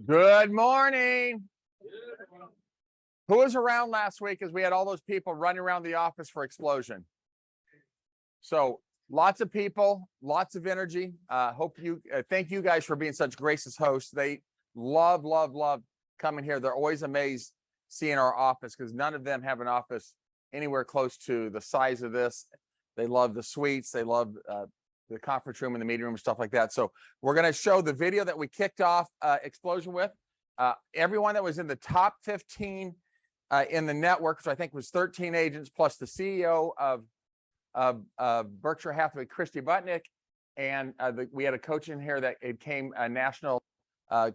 Good morning. Who was around last week as we had all those people running around the office for Explosion? So lots of people, lots of energy. Thank you guys for being such gracious hosts. They love coming here. They're always amazed seeing our office because none of them have an office anywhere close to the size of this. They love the suites. They love the conference room and the meeting room and stuff like that. So we're going to show the video that we kicked off Explosion with. Everyone that was in the top 15 in the network, which I think was 13 agents, plus the CEO of Berkshire Hathaway, Christy Butnick, and we had a coach in here that it came a national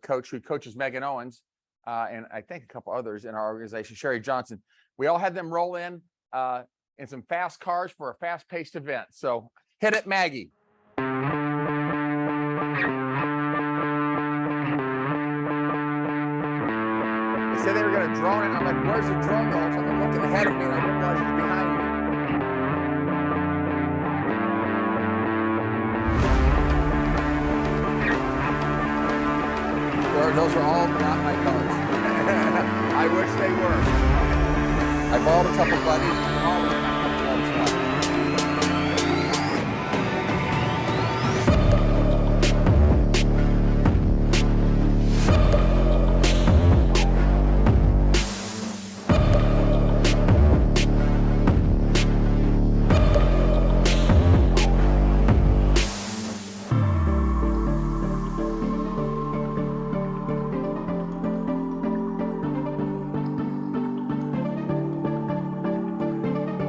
coach who coaches Megan Owens, and I think a couple others in our organization, Sherry Johnson. We all had them roll in some fast cars for a fast-paced event. So hit it, Maggie. They said they were going to drone it. I'm like, where's the drone though? So I'm looking ahead of me and I didn't realize it was behind me. Those are all not my colors. I wish they were. I borrowed a couple buddies. All of them.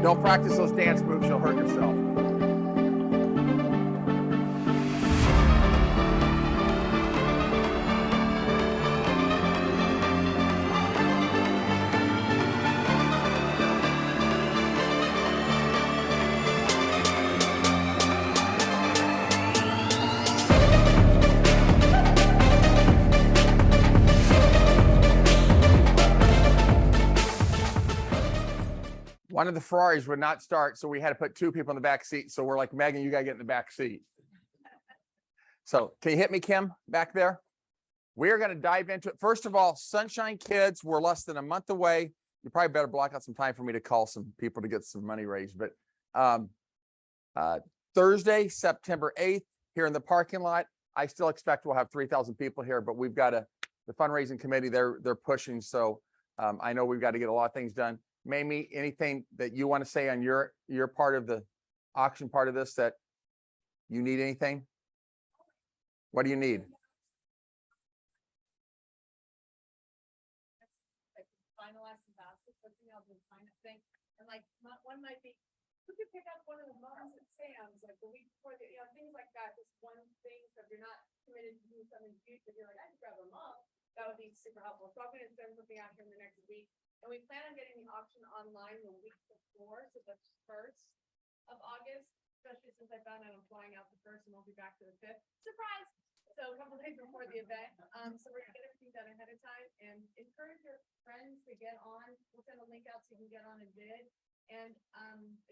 Don't practice those dance moves, you'll hurt yourself. One of the Ferraris would not start, so we had to put two people in the back seat. So we're like, Megan, you got to get in the back seat. So can you hit me, Kim, back there? We're going to dive into it. First of all, Sunshine Kids, we're less than a month away. You probably better block out some time for me to call some people to get some money raised. But Thursday, September 8th, here in the parking lot, I still expect we'll have 3,000 people here, but we've got the fundraising committee, they're pushing. So I know we've got to get a lot of things done. Mamie, anything that you want to say on your part of the auction part of this that you need anything? What do you need? Like finalize some baskets, something else is kind of thing. And like one might be, who could pick up one of the moms at Sam's like the week before, things like that. Just one thing. So if you're not committed to do something huge, if you're like, I can grab a mom, that would be super helpful. So I'm going to send something out here in the next week. And we plan on getting the auction online the week before, so the 1st of August, especially since I found out I'm flying out the 1st and we'll be back to the 5th. Surprise! So a couple days before the event. So we're gonna get everything done ahead of time and encourage your friends to get on. We'll send a link out so you can get on and bid. And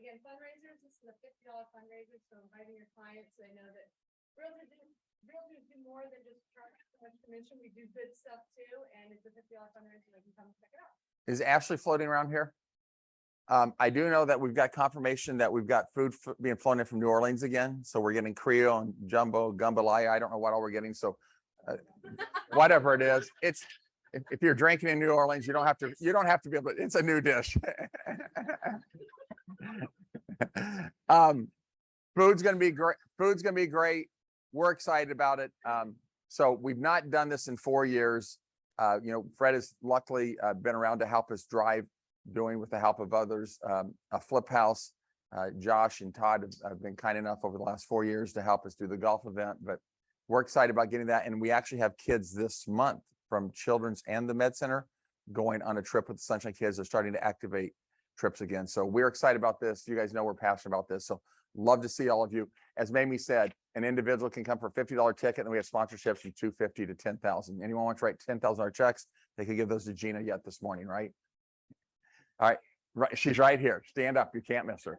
again, fundraisers, this is a $50 fundraiser, so inviting your clients so they know that realtors do more than just charge so much commission. We do good stuff too, and it's a $50 fundraiser, so they can come check it out. Is Ashley floating around here? I do know that we've got confirmation that we've got food being flown in from New Orleans again. So we're getting Creole and jumbo, jambalaya. I don't know what all we're getting. So whatever it is, if you're drinking in New Orleans, you don't have to be able to, it's a new dish. Food's going to be great. Food's going to be great. We're excited about it. So we've not done this in 4 years. Fred has luckily been around to help us drive, doing with the help of others. A flip house, Josh and Todd have been kind enough over the last 4 years to help us do the golf event, but we're excited about getting that. And we actually have kids this month from Children's and the Med Center going on a trip with the Sunshine Kids. They're starting to activate trips again. So we're excited about this. You guys know we're passionate about this. So love to see all of you. As Mamie said, an individual can come for a $50 ticket, and we have sponsorships from $250 to $10,000. Anyone wants to write $10,000 checks, they could give those to Gina yet this morning, right? All right, right. She's right here. Stand up. You can't miss her.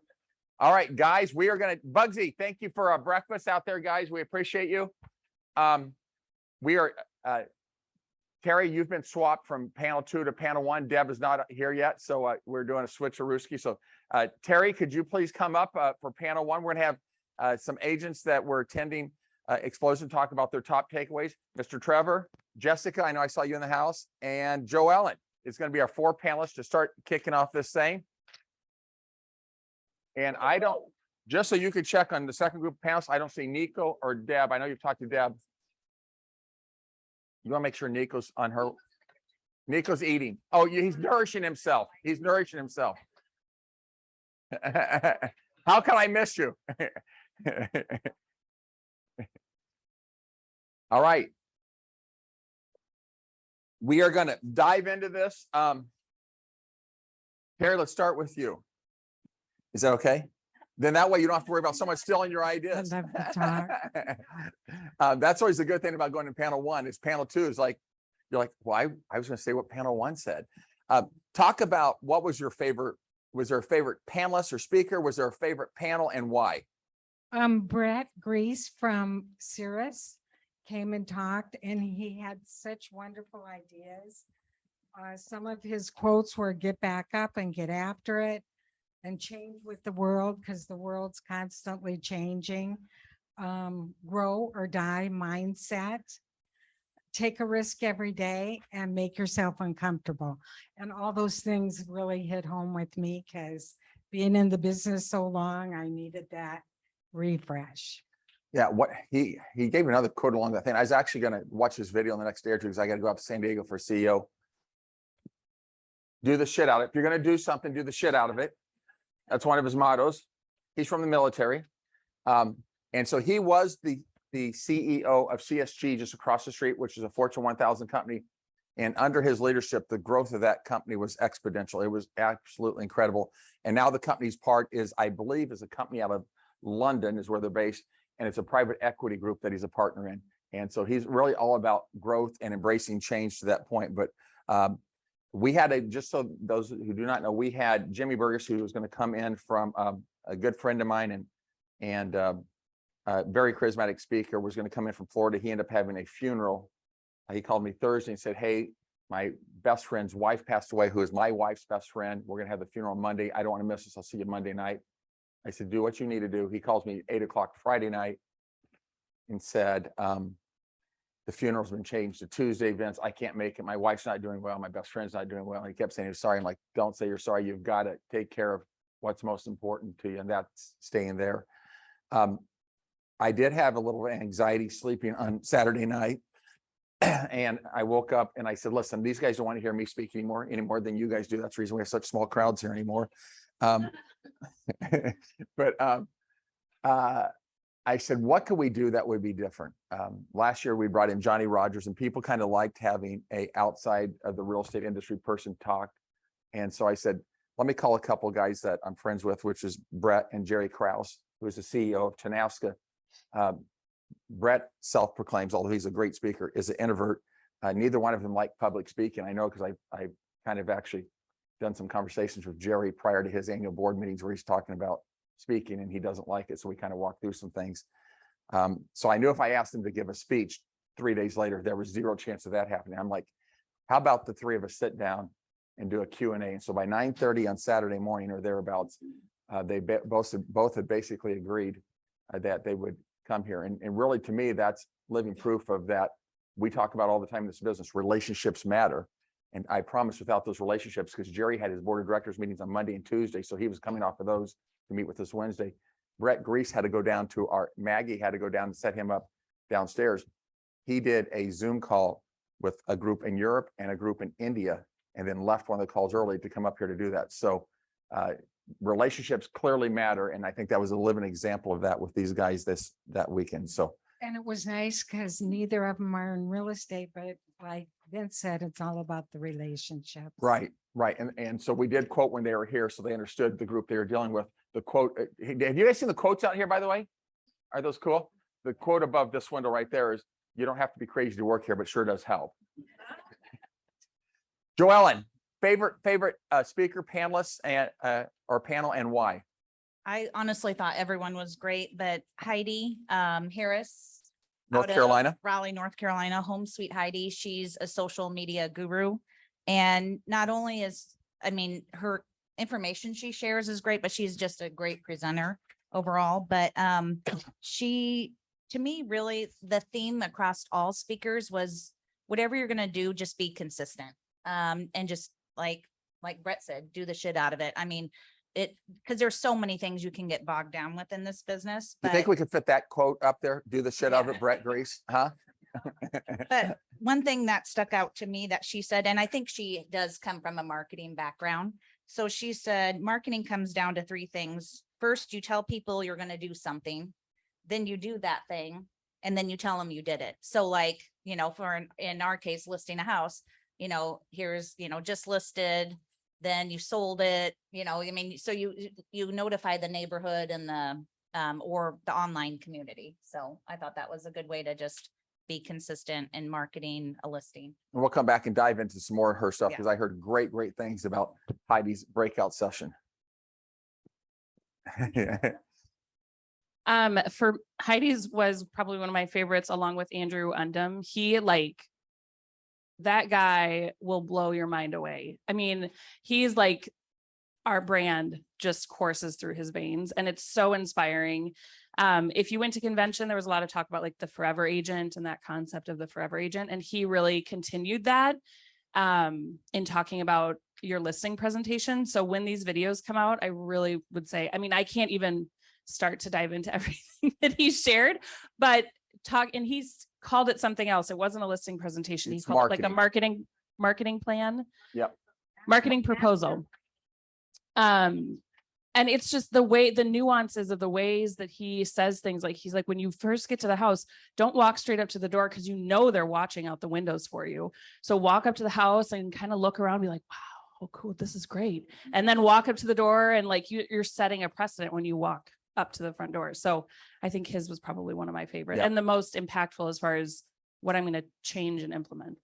All right, guys, we are going to, Bugsy, thank you for breakfast out there, guys. We appreciate you. We are Terry, you've been swapped from panel 2 to panel 1. Deb is not here yet, so we're doing a switcherooski. So Terry, could you please come up for panel 1? We're gonna have some agents that were attending Explosion talk about their top takeaways. Mr. Trevor, Jessica, I know I saw you in the house, and Joe Ellen is gonna be our 4 panelists to start kicking off this thing. And I don't, just so you could check on the second group of panelists, I don't see Nico or Deb. I know you've talked to Deb. You want to make sure Nico's on her. Nico's eating. Oh, he's nourishing himself. He's nourishing himself. How can I miss you? All right. We are going to dive into this. Terry, let's start with you. Is that okay? Then that way you don't have to worry about someone stealing your ideas. I'd love to talk. That's always the good thing about going to panel 1 is panel 2 is like, you're like, well, I was going to say what panel 1 said. Talk about what was your favorite, was there a favorite panelist or speaker? Was there a favorite panel and why? Brett Grease from Cirrus came and talked, and he had such wonderful ideas. Some of his quotes were get back up and get after it and change with the world, because the world's constantly changing. Grow or die mindset. Take a risk every day and make yourself uncomfortable. And all those things really hit home with me, because being in the business so long, I needed that refresh. Yeah, what he gave another quote along that thing. I was actually going to watch this video in the next day or two because I got to go up to San Diego for CEO. Do the shit out of it. If you're going to do something, do the shit out of it. That's one of his mottos. He's from the military. And so he was the CEO of CSG just across the street, which is a Fortune 1000 company. And under his leadership, the growth of that company was exponential. It was absolutely incredible. And now the company's part is, I believe, is a company out of London is where they're based. And it's a private equity group that he's a partner in. And so he's really all about growth and embracing change to that point. But we had just so those who do not know, we had Jimmy Burgess, who was going to come in from a good friend of mine and very charismatic speaker, was going to come in from Florida. He ended up having a funeral. He called me Thursday and said, hey, my best friend's wife passed away, who is my wife's best friend. We're going to have the funeral Monday. I don't want to miss this. I'll see you Monday night. I said, do what you need to do. He calls me 8 o'clock Friday night and said, the funeral's been changed to Tuesday. Vince, I can't make it. My wife's not doing well. My best friend's not doing well. And he kept saying, sorry. I'm like, don't say you're sorry. You've got to take care of what's most important to you. And that's staying there. I did have a little anxiety sleeping on Saturday night. And I woke up and I said, listen, these guys don't want to hear me speak any more than you guys do. That's the reason we have such small crowds here anymore. But I said, what could we do that would be different? Last year, we brought in Johnny Rogers, and people kind of liked having a outside of the real estate industry person talk. And so I said, let me call a couple of guys that I'm friends with, which is Brett and Jerry Krause, who is the CEO of Tenasca. Brett self-proclaims, although he's a great speaker, is an introvert. Neither one of them like public speaking. I know because I kind of actually done some conversations with Jerry prior to his annual board meetings where he's talking about speaking and he doesn't like it. So we kind of walked through some things. So I knew if I asked him to give a speech 3 days later, there was zero chance of that happening. I'm like, how about the three of us sit down and do a Q&A? And so by 9:30 on Saturday morning or thereabouts, they both had basically agreed that they would come here. And really, to me, that's living proof of that. We talk about all the time in this business, relationships matter. And I promise without those relationships, because Jerry had his board of directors meetings on Monday and Tuesday, so he was coming off of those to meet with us Wednesday. Brett Grease had to go down to Maggie had to go down and set him up downstairs. He did a Zoom call with a group in Europe and a group in India, and then left one of the calls early to come up here to do that. So relationships clearly matter. And I think that was a living example of that with these guys that weekend. So. And it was nice because neither of them are in real estate, but like Vince said, it's all about the relationships. Right. And so we did quote when they were here, so they understood the group they were dealing with. The quote, have you guys seen the quotes out here, by the way? Are those cool? The quote above this window right there is, you don't have to be crazy to work here, but sure does help. Joellen, favorite speaker, panelists, and or panel, and why? I honestly thought everyone was great, but Heidi Harris North out of Carolina. Raleigh, North Carolina, Home Sweet Heidi. She's a social media guru. And not only is, I mean, her information she shares is great, but she's just a great presenter overall. But she, to me, really, the theme across all speakers was whatever you're gonna do, just be consistent. And just like Brett said, do the shit out of it. I mean, because there's so many things you can get bogged down with in this business. You think we could fit that quote up there? Do the shit out of Yeah. it, Brett Grease, huh? But one thing that stuck out to me that she said, and I think she does come from a marketing background. So she said, marketing comes down to three things. First, you tell people you're going to do something, then you do that thing, and then you tell them you did it. So like, you know, in our case, listing a house, you know, here's, you know, just listed, then you sold it, you know, I mean, so you notify the neighborhood and the, or the online community. So I thought that was a good way to just be consistent in marketing a listing. And we'll come back and dive into some more of her stuff Yeah. because I heard great things about Heidi's breakout session. For Heidi's was probably one of my favorites along with Andrew Undum. He that guy will blow your mind away. I mean, he's like our brand just courses through his veins and it's so inspiring. If you went to convention, there was a lot of talk about like the forever agent and that concept of the forever agent. And he really continued that in talking about your listing presentation. So when these videos come out, I really would say, I mean, I can't even start to dive into everything that he shared, but and he's called it something else. It wasn't a listing presentation. He It's called it like a marketing plan. Yep. Marketing proposal. And it's just the nuances of the ways that he says things. Like he's like, when you first get to the house, don't walk straight up to the door because you know they're watching out the windows for you. So walk up to the house and kind of look around, be like, wow, oh cool, this is great. And then walk up to the door and like you're setting a precedent when you walk up to the front door. So I think his was probably one of my favorite and the most impactful as far as what I'm going to change and implement.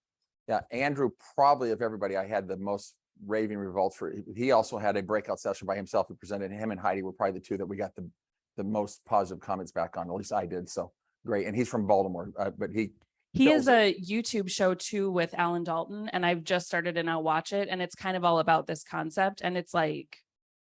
Yeah, Andrew, probably of everybody, I had the most raving revolts for. He also had a breakout session by himself. He presented. Him and Heidi were probably the two that we got the most positive comments back on. At least I did. So great. And he's from Baltimore, but he is a YouTube show too with Alan Dalton, and I've just started to now watch it, and it's kind of all about this concept. And it's like,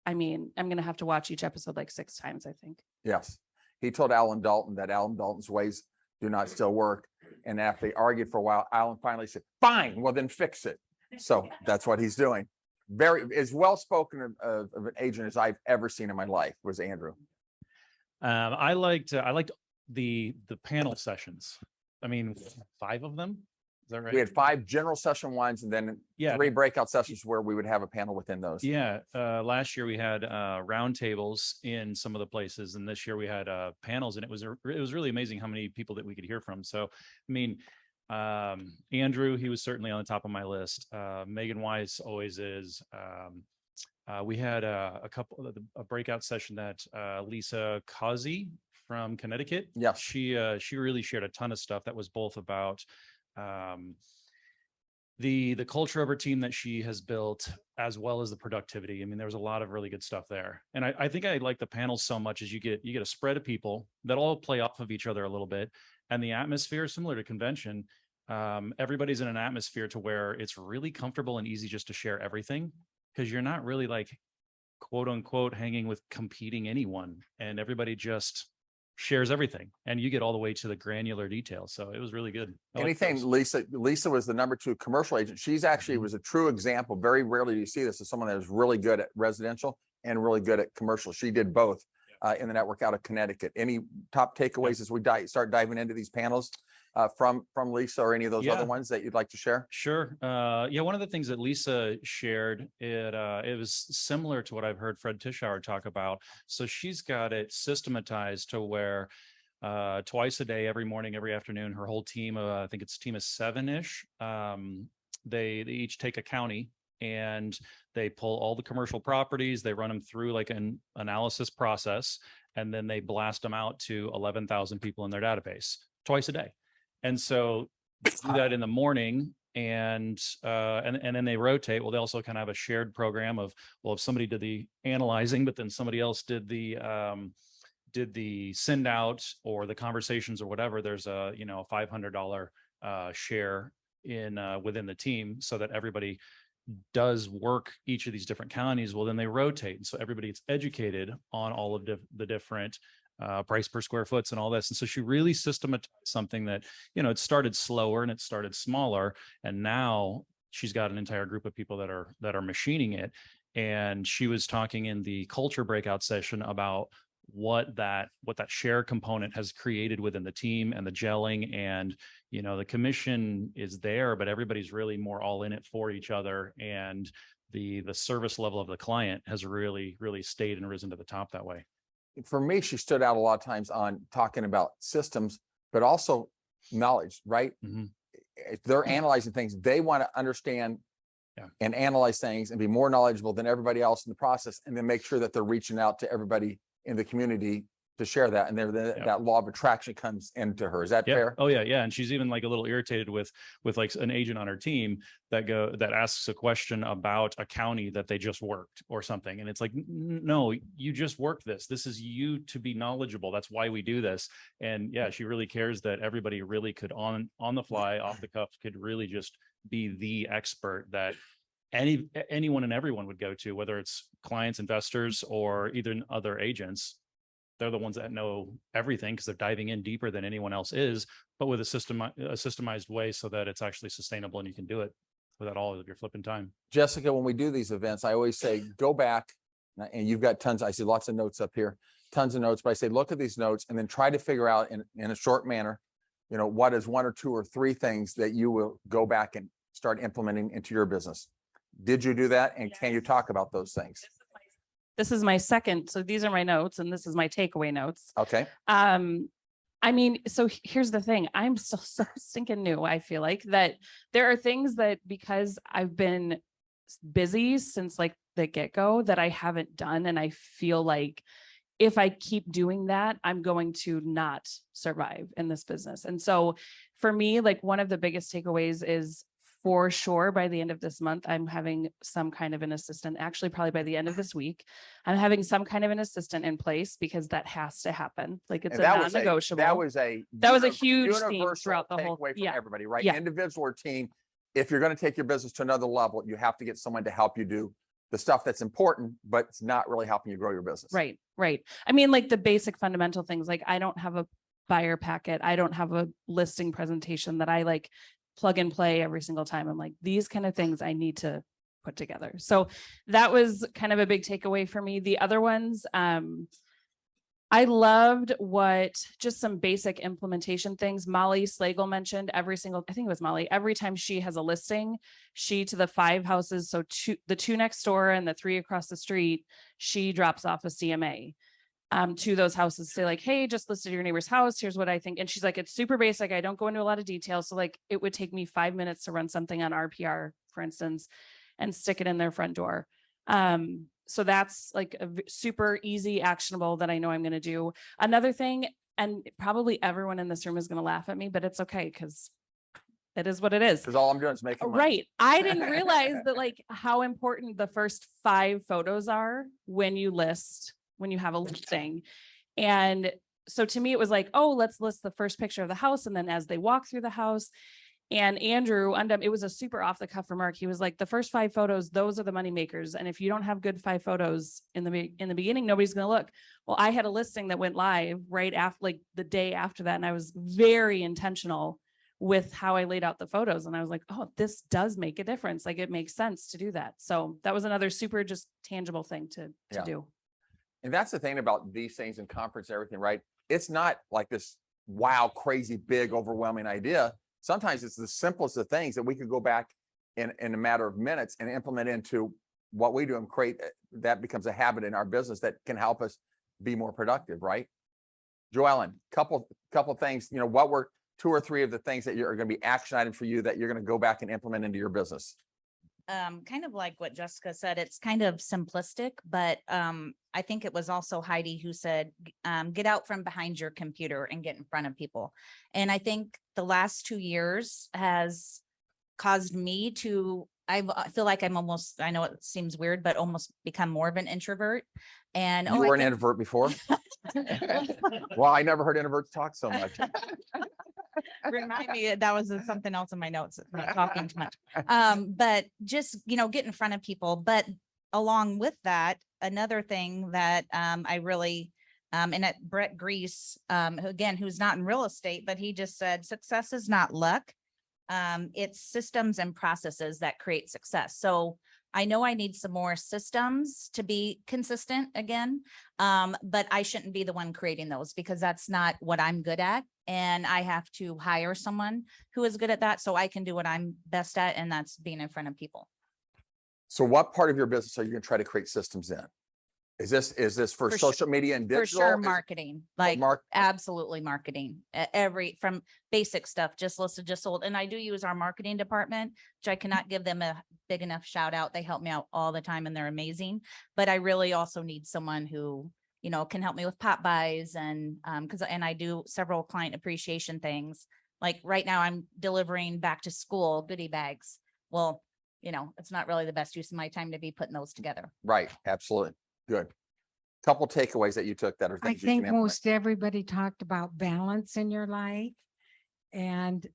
I mean, I'm gonna have to watch each episode like 6 times, I think. Yes, he told Alan Dalton that Alan Dalton's ways do not still work. And after they argued for a while, Alan finally said, "Fine, well then fix it." So that's what he's doing. Very as well spoken of an agent as I've ever seen in my life was Andrew. I liked the panel sessions. I mean, 5 of them. Is that right? We had 5 general session ones and then 3 breakout sessions where we would have a panel within those. Yeah. Last year we had roundtables in some of the places, and this year we had panels, and it was really amazing how many people that we could hear from. So, I mean, Andrew, he was certainly on the top of my list. Megan Weiss always is. We had a breakout session that Lisa Causey from Connecticut. Yes. She really shared a ton of stuff that was both about the culture of her team that she has built, as well as the productivity. I mean, there was a lot of really good stuff there. And I think I like the panels so much as you get a spread of people that all play off of each other a little bit. And the atmosphere, similar to convention, everybody's in an atmosphere to where it's really comfortable and easy just to share everything, because you're not really like, quote unquote, hanging with competing anyone, and everybody just shares everything, and you get all the way to the granular details. So it was really good. Anything, Lisa was the #2 commercial agent. She's actually was a true example. Very rarely do you see this as someone that was really good at residential and really good at commercial. She did both in the network out of Connecticut. Any top takeaways as we start diving into these panels from Lisa or any of those other ones that you'd like to share? Sure. Yeah, one of the things that Lisa shared, it was similar to what I've heard Fred Tischauer talk about. So she's got it systematized to where twice a day, every morning, every afternoon, her whole team, I think it's a team of 7-ish, they each take a county and they pull all the commercial properties, they run them through like an analysis process, and then they blast them out to 11,000 people in their database twice a day. And so do that in the morning, and then they rotate. Well, they also kind of have a shared program of, well, if somebody did the analyzing, but then somebody else did the did the send out or the conversations or whatever, there's a, you know, $500 share in within the team so that everybody does work each of these different counties. Well, then they rotate. And so everybody gets educated on all of the different price per square foot and all this. And so she really systematized something that, you know, it started slower and it started smaller. And now she's got an entire group of people that are machining it. And she was talking in the culture breakout session about what that share component has created within the team and the gelling, and, you know, the commission is there, but everybody's really more all in it for each other. And the service level of the client has really, really stayed and risen to the top that way. For me, she stood out a lot of times on talking about systems, but also knowledge, right? Mhm. If they're analyzing things, they want to understand Yeah. and analyze things and be more knowledgeable than everybody else in the process, and then make sure that they're reaching out to everybody in the community to share that. And that law of attraction comes into her. Is that Yeah. fair? Oh yeah. Yeah. And she's even like a little irritated with like an agent on her team that asks a question about a county that they just worked or something. And it's like, no, you just worked this. This is you to be knowledgeable. That's why we do this. And yeah, she really cares that everybody really could on the fly, off the cuff, could really just be the expert that anyone and everyone would go to, whether it's clients, investors, or even other agents. They're the ones that know everything because they're diving in deeper than anyone else is, but with a systemized way so that it's actually sustainable and you can do it without all of your flipping time. Jessica, when we do these events, I always say, go back, and you've got tons, I see lots of notes up here, tons of notes, but I say, look at these notes and then try to figure out in a short manner, you know, what is 1 or 2 or 3 things that you will go back and start implementing into your business. Did you do that? And can you talk about those things? This is my second. So these are my notes and this is my takeaway notes. Okay. I mean, so here's the thing. I'm still so stinking new. I feel like that there are things that because I've been busy since like the get-go that I haven't done. And I feel like if I keep doing that, I'm going to not survive in this business. And so for me, like one of the biggest takeaways is for sure by the end of this month, I'm having some kind of an assistant, actually probably by the end of this week, I'm having some kind of an assistant in place because that has to happen. Like it's a non-negotiable. That was a huge theme universal throughout the whole, takeaway from yeah. everybody, right? Yeah. Individual or team. If you're going to take your business to another level, you have to get someone to help you do the stuff that's important, but it's not really helping you grow your business. Right, right. I mean, like the basic fundamental things, like I don't have a buyer packet. I don't have a listing presentation that I like plug and play every single time. I'm like, these kind of things I need to put together. So that was kind of a big takeaway for me. The other ones, I loved just some basic implementation things. Molly Slagle mentioned I think it was Molly, every time she has a listing, she to the 5 houses. So the 2 next door and the 3 across the street, she drops off a CMA. To those houses, say like, hey, just listed your neighbor's house. Here's what I think. And she's like, it's super basic. I don't go into a lot of detail. So like, it would take me 5 minutes to run something on RPR, for instance, and stick it in their front door. So that's like a super easy, actionable that I know I'm going to do. Another thing, and probably everyone in this room is going to laugh at me, but it's okay because it is what it is. Because all I'm doing is making money. Right. I didn't realize that like how important the first 5 photos are when you have a listing. And so to me, it was like, oh, let's list the first picture of the house. And then as they walk through the house, and Andrew, it was a super off the cuff remark. He was like, the first 5 photos, those are the money makers. And if you don't have good 5 photos in the beginning, nobody's going to look. Well, I had a listing that went live right after, like the day after that. And I was very intentional with how I laid out the photos. And I was like, oh, this does make a difference. Like it makes sense to do that. So that was another super just tangible thing to do. And that's the thing about these things and conference, everything, right? It's not like this, wow, crazy, big, overwhelming idea. Sometimes it's the simplest of things that we could go back in a matter of minutes and implement into what we do and create that becomes a habit in our business that can help us be more productive, right? Joellen, couple things, you know, what were 2 or 3 of the things that are going to be action items for you that you're going to go back and implement into your business? Kind of like what Jessica said, it's kind of simplistic, but I think it was also Heidi who said, get out from behind your computer and get in front of people. And I think the last 2 years has caused me to I feel like I'm almost, I know it seems weird, but almost become more of an introvert. And You oh, I were an can- introvert before? Well, I never heard introverts talk so much. Remind me, that was something else in my notes, not talking too much. But just, get in front of people. But along with that, another thing that I really, and at Brett Grease, who again, who's not in real estate, but he just said, success is not luck. It's systems and processes that create success. So I know I need some more systems to be consistent again. But I shouldn't be the one creating those because that's not what I'm good at. And I have to hire someone who is good at that so I can do what I'm best at, and that's being in front of people. So what part of your business are you gonna try to create systems in? Is this for For sure- social media and For digital? sure, Is it- marketing, like mark- absolutely marketing, from basic stuff, just listed, just sold. And I do use our marketing department, which I cannot give them a big enough shout out. They help me out all the time and they're amazing. But I really also need someone who, can help me with pop buys and and I do several client appreciation things. Like right now I'm delivering back to school goodie bags. Well, it's not really the best use of my time to be putting those together. Right, absolutely. Good. Couple takeaways that you took that are I things you can think implement. most everybody talked about balance in your life. And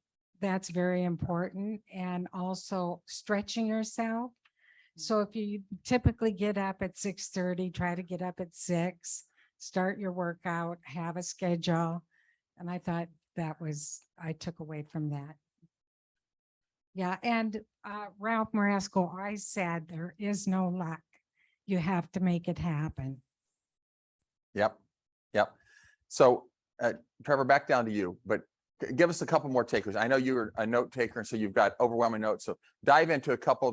that's very important. And also stretching yourself. So if you typically get up at 6:30, try to get up at 6, start your workout, have a schedule. And I thought I took away from that. Yeah, and Ralph Marasco always said there is no luck. You have to make it happen. Yep, yep. So Trevor, back down to you, but give us a couple more takers. I know you're a note taker, and so you've got overwhelming notes. So dive into a couple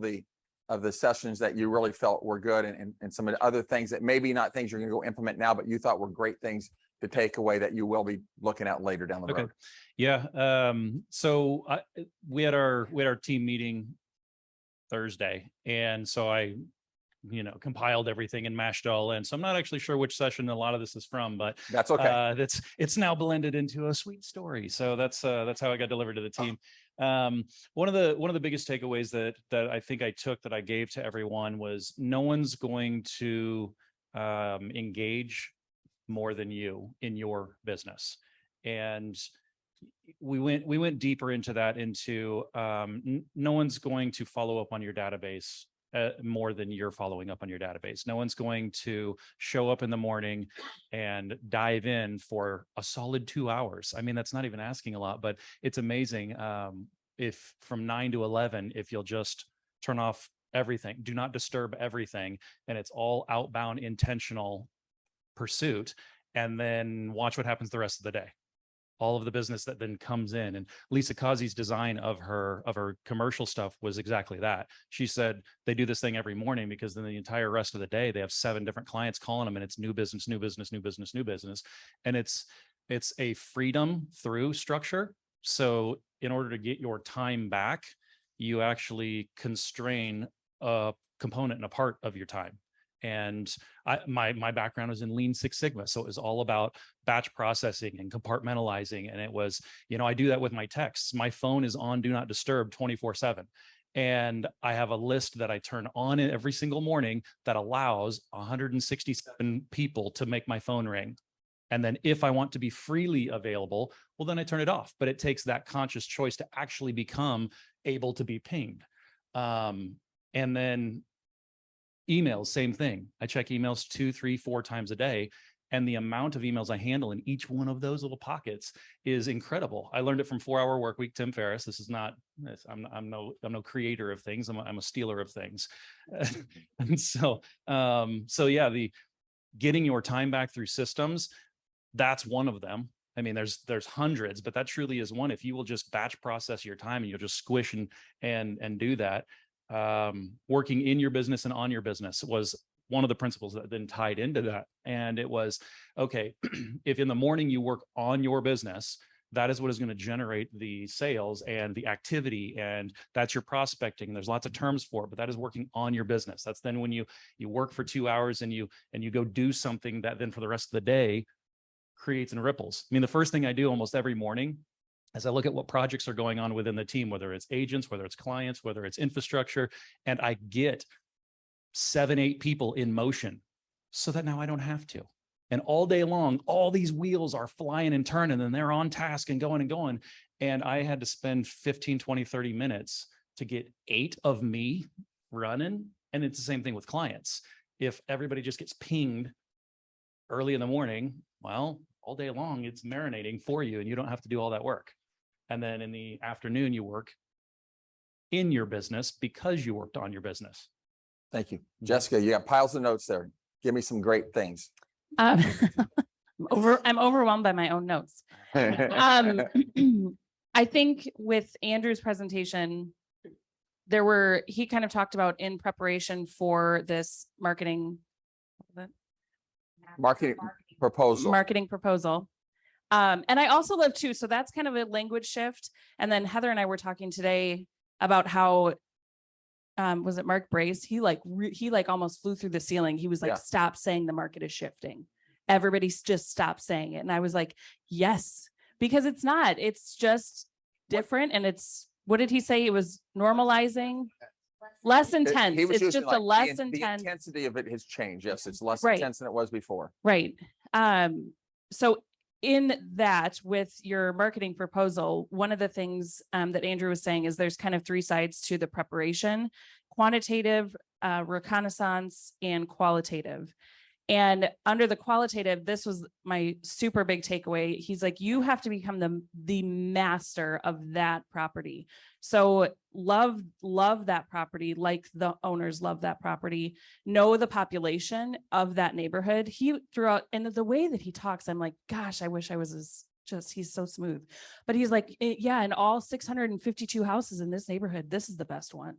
of the sessions that you really felt were good and some of the other things that maybe not things you're gonna go implement now, but you thought were great things to take away that you will be looking at later down the Okay. road. Yeah. So we had our team meeting Thursday, and so I compiled everything and mashed it all in. So I'm not actually sure which session a lot of this is from, but That's okay. it's now blended into a sweet story. So that's how I got delivered to the team. One of the biggest takeaways that I think I took that I gave to everyone was no one's going to engage more than you in your business. And we went deeper into that, no one's going to follow up on your database more than you're following up on your database. No one's going to show up in the morning and dive in for a solid 2 hours. I mean, that's not even asking a lot, but it's amazing. If from 9 to 11, if you'll just turn off everything, do not disturb everything, and it's all outbound intentional pursuit, and then watch what happens the rest of the day. All of the business that then comes in. And Lisa Kazi's design of her commercial stuff was exactly that. She said they do this thing every morning because then the entire rest of the day they have 7 different clients calling them, and it's new business, new business, new business, new business. And it's a freedom through structure. So in order to get your time back, you actually constrain a component and a part of your time. And my background was in Lean Six Sigma. So it was all about batch processing and compartmentalizing. And it was, I do that with my texts. My phone is on Do Not Disturb 24/7. And I have a list that I turn on every single morning that allows 167 people to make my phone ring. And then if I want to be freely available, well, then I turn it off. But it takes that conscious choice to actually become able to be pinged. And then emails, same thing. I check emails 2, 3, 4 times a day. And the amount of emails I handle in each one of those little pockets is incredible. I learned it from 4 Hour Workweek, Tim Ferriss. This is not, I'm no creator of things. I'm a stealer of things. And so yeah, the getting your time back through systems, that's one of them. I mean, there's hundreds, but that truly is one. If you will just batch process your time and you'll just squish and do that, working in your business and on your business was one of the principles that then tied into that. And it was, okay, if in the morning you work on your business, that is what is going to generate the sales and the activity, and that's your prospecting. There's lots of terms for it, but that is working on your business. That's then when you work for 2 hours and you go do something that then for the rest of the day creates and ripples. I mean, the first thing I do almost every morning as I look at what projects are going on within the team, whether it's agents, whether it's clients, whether it's infrastructure, and I get 7, 8 people in motion so that now I don't have to. And all day long, all these wheels are flying and turning and they're on task and going and going. And I had to spend 15, 20, 30 minutes to get 8 of me running. And it's the same thing with clients. If everybody just gets pinged early in the morning, well, all day long, it's marinating for you and you don't have to do all that work. And then in the afternoon, you work in your business because you worked on your business. Thank you. Jessica, you got piles of notes there. Give me some great things. I'm overwhelmed by my own notes. I think with Andrew's presentation, he kind of talked about in preparation for this marketing proposal. And I also love too, so that's kind of a language shift. And then Heather and I were talking today about how, was it Mark Brace? He almost flew through the ceiling. He was like, Yeah. Stop saying the market is shifting. Everybody's just stop saying it. And I was like, yes, because it's not, it's just different. And it's, what did he say? It was normalizing, less intense. He was It's using just a like less the intense. intensity of it has changed. Yes, it's less Right. intense than it was before. Right. So in that, with your marketing proposal, one of the things that Andrew was saying is there's kind of 3 sides to the preparation: quantitative, reconnaissance, and qualitative. And under the qualitative, this was my super big takeaway. He's like, you have to become the master of that property. So love that property, like the owners love that property, know the population of that neighborhood. He threw out, and the way that he talks, I'm like, gosh, I wish I was he's so smooth. But he's like, yeah, in all 652 houses in this neighborhood, this is the best one.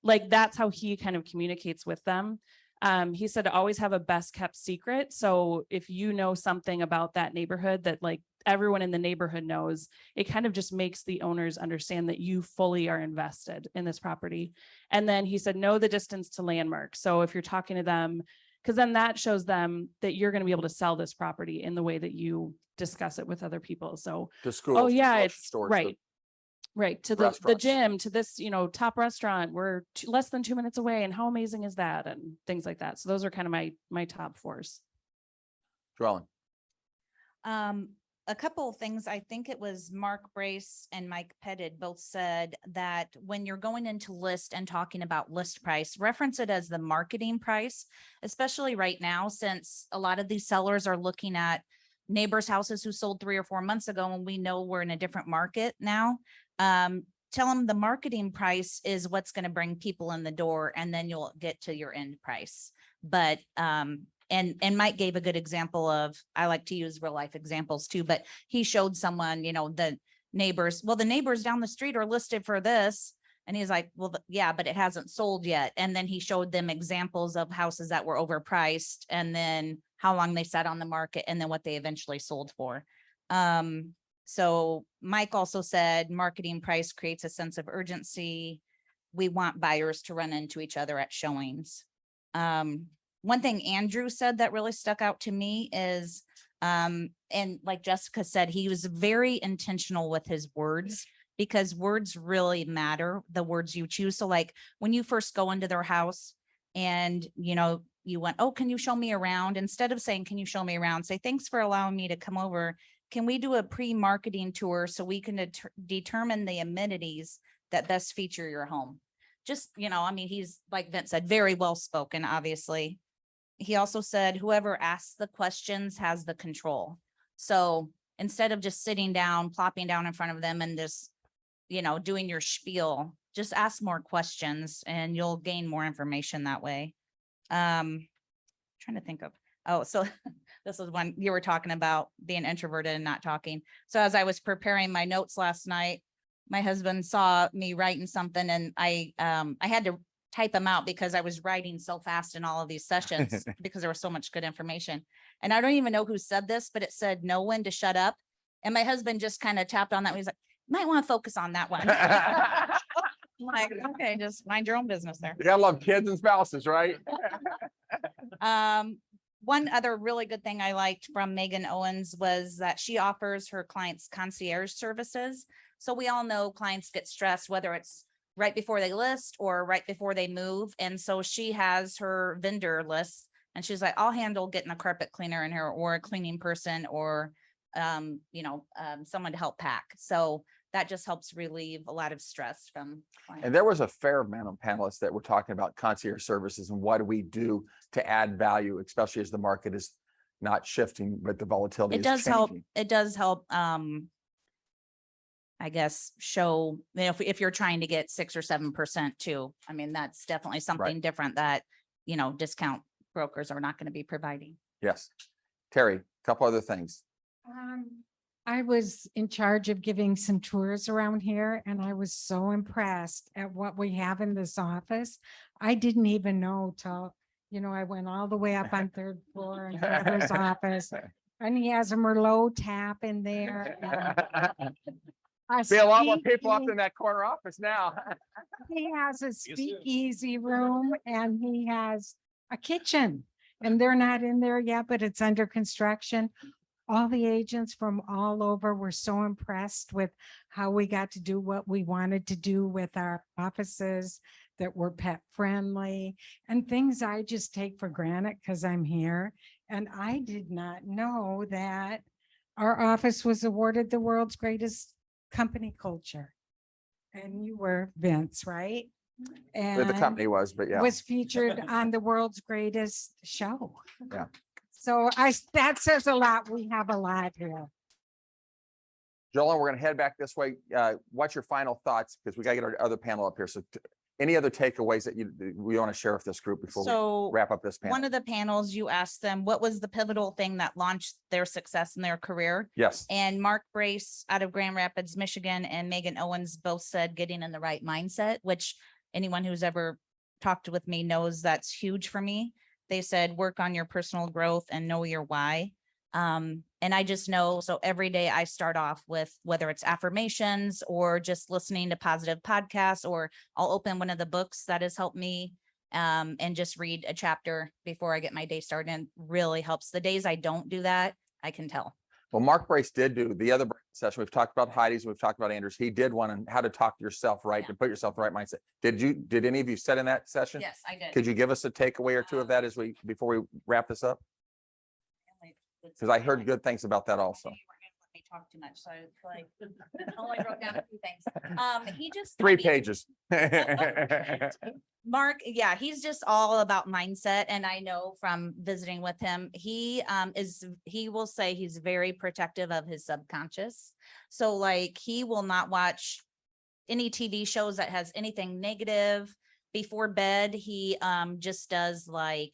Like, that's how he kind of communicates with them. He said to always have a best kept secret. So if you know something about that neighborhood that like everyone in the neighborhood knows, it kind of just makes the owners understand that you fully are invested in this property. And then he said, know the distance to landmarks. So if you're talking to them, because then that shows them that you're going to be able to sell this property in the way that you discuss it with other people. So, To schools. oh yeah, grocery it's stores, right. Right. To the restaurants. gym, to this, top restaurant, we're less than 2 minutes away. And how amazing is that? And things like that. So those are kind of my top 4s. Dwelling. A couple of things. I think it was Mark Brace and Mike Pettit both said that when you're going into list and talking about list price, reference it as the marketing price, especially right now, since a lot of these sellers are looking at neighbors' houses who sold 3 or 4 months ago, and we know we're in a different market now. Tell them the marketing price is what's going to bring people in the door, and then you'll get to your end price. But, and Mike gave a good example of, I like to use real life examples too, but he showed someone, the neighbors down the street are listed for this. And he's like, well, yeah, but it hasn't sold yet. And then he showed them examples of houses that were overpriced, and then how long they sat on the market, and then what they eventually sold for. So Mike also said marketing price creates a sense of urgency. We want buyers to run into each other at showings. One thing Andrew said that really stuck out to me is, and like Jessica said, he was very intentional with his words, because words really matter, the words you choose. So like when you first go into their house and, you went, oh, can you show me around? Instead of saying, can you show me around? Say, thanks for allowing me to come over. Can we do a pre-marketing tour so we can determine the amenities that best feature your home? Just, he's, like Vince said, very well spoken, obviously. He also said, whoever asks the questions has the control. So instead of just sitting down, plopping down in front of them and just, doing your spiel, just ask more questions and you'll gain more information that way. Trying to think of, so this is one you were talking about, being introverted and not talking. So as I was preparing my notes last night, my husband saw me writing something, and I had to type them out because I was writing so fast in all of these sessions because there was so much good information. And I don't even know who said this, but it said know when to shut up. And my husband just kind of tapped on that. He's like, might want to focus on that one. I'm like, okay, just mind your own business there. You gotta love kids and spouses, right? one other really good thing I liked from Megan Owens was that she offers her clients concierge services. So we all know clients get stressed, whether it's right before they list or right before they move. And so she has her vendor list and she's like, I'll handle getting a carpet cleaner in here or a cleaning person or, someone to help pack. So that just helps relieve a lot of stress from clients. And there was a fair amount of panelists that were talking about concierge services and what do we do to add value, especially as the market is not shifting, but the volatility It is does help. changing. It does help. I guess show, if you're trying to get 6 or 7% too, I mean, that's definitely something different that, discount brokers are not going to be providing. Yes. Terry, a couple other things. I was in charge of giving some tours around here and I was so impressed at what we have in this office. I didn't even know till, I went all the way up on 3rd floor in Trevor's office and he has a Merlot tap in there. Be a lot more people up speakeasy. in that corner office now. He has a speakeasy room and he has a kitchen and they're not in there yet, but it's under construction. All the agents from all over were so impressed with how we got to do what we wanted to do with our offices that were pet friendly and things I just take for granted because I'm here. And I did not know that our office was awarded the world's greatest company culture. And you were Vince, right? Where the company was, but yeah. Was featured on the world's greatest show. Yeah. So that says a lot. We have a lot here. Joellen, we're going to head back this way. What's your final thoughts? Because we got to get our other panel up here. So any other takeaways that we want to share with this group before we wrap up this panel? One of the panels you asked them, what was the pivotal thing that launched their success in their career? Yes. And Mark Brace out of Grand Rapids, Michigan, and Megan Owens both said getting in the right mindset, which anyone who's ever talked with me knows that's huge for me. They said, work on your personal growth and know your why. And I just know, so every day I start off with whether it's affirmations or just listening to positive podcasts, or I'll open one of the books that has helped me and just read a chapter before I get my day started, and really helps. The days I don't do that, I can tell. Well, Mark Brace did do the other session. We've talked about Heidi's, we've talked about Andrews. He did one on how to talk to yourself right and put yourself in the right mindset. Did any of you sit in that session? Yes, I did. Could you give us a takeaway or two of that before we wrap this up? Because I heard good things about that also. You weren't gonna let me talk too much, so I was like, I only wrote down a few things. He just 3 I mean, pages. Mark, yeah, he's just all about mindset. And I know from visiting with him, he will say he's very protective of his subconscious. So like he will not watch any TV shows that has anything negative before bed. He just does like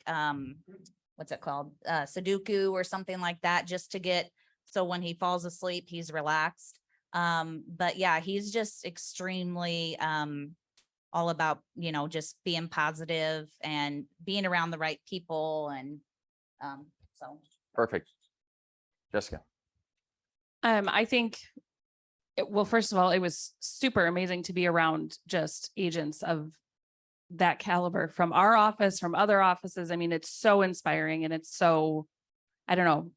what's it called? Sudoku or something like that, just to get, so when he falls asleep, he's relaxed. But yeah, he's just extremely all about, just being positive and being around the right people. And so. Perfect. Jessica. I think, well, first of all, it was super amazing to be around just agents of that caliber from our office, from other offices. I mean, it's so inspiring and it's so, I don't know,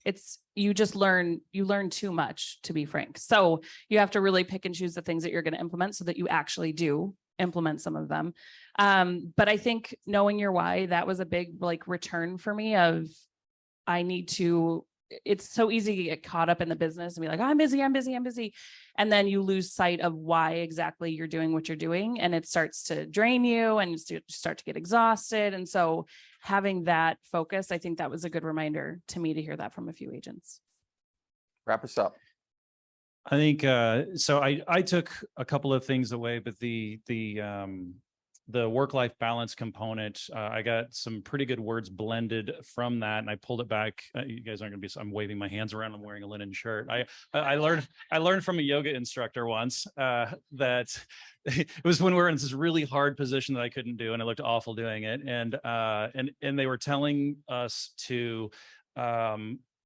you learn too much, to be frank. So you have to really pick and choose the things that you're going to implement so that you actually do implement some of them. But I think knowing your why, that was a big return for me of it's so easy to get caught up in the business and be like, oh, I'm busy. And then you lose sight of why exactly you're doing what you're doing. And it starts to drain you and you start to get exhausted. And so having that focus, I think that was a good reminder to me to hear that from a few agents. Wrap us up. I think so. I took a couple of things away, but the work-life balance component, I got some pretty good words blended from that, and I pulled it back. You guys aren't going to be. I'm waving my hands around. I'm wearing a linen shirt. I learned from a yoga instructor once that it was when we were in this really hard position that I couldn't do, and I looked awful doing it. And they were telling us to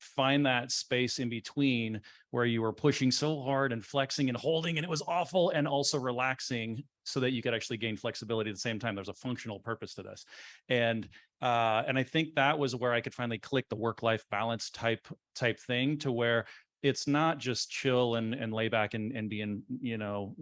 find that space in between where you were pushing so hard and flexing and holding and it was awful, and also relaxing so that you could actually gain flexibility at the same time. There's a functional purpose to this. And I think that was where I could finally click the work-life balance type thing, to where it's not just chill and lay back and be in,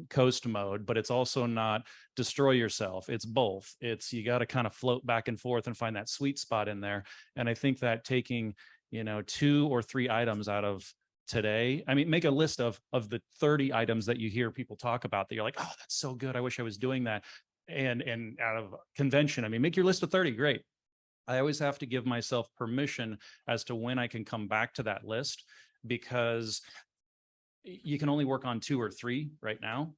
coast mode, but it's also not destroy yourself. It's both. It's, you got to kind of float back and forth and find that sweet spot in there. And I think that taking, 2 or 3 items out of today, I mean, make a list of the 30 items that you hear people talk about that you're like, oh, that's so good, I wish I was doing that. And out of convention, I mean, make your list of 30, great. I always have to give myself permission as to when I can come back to that list, because you can only work on 2 or 3 right now.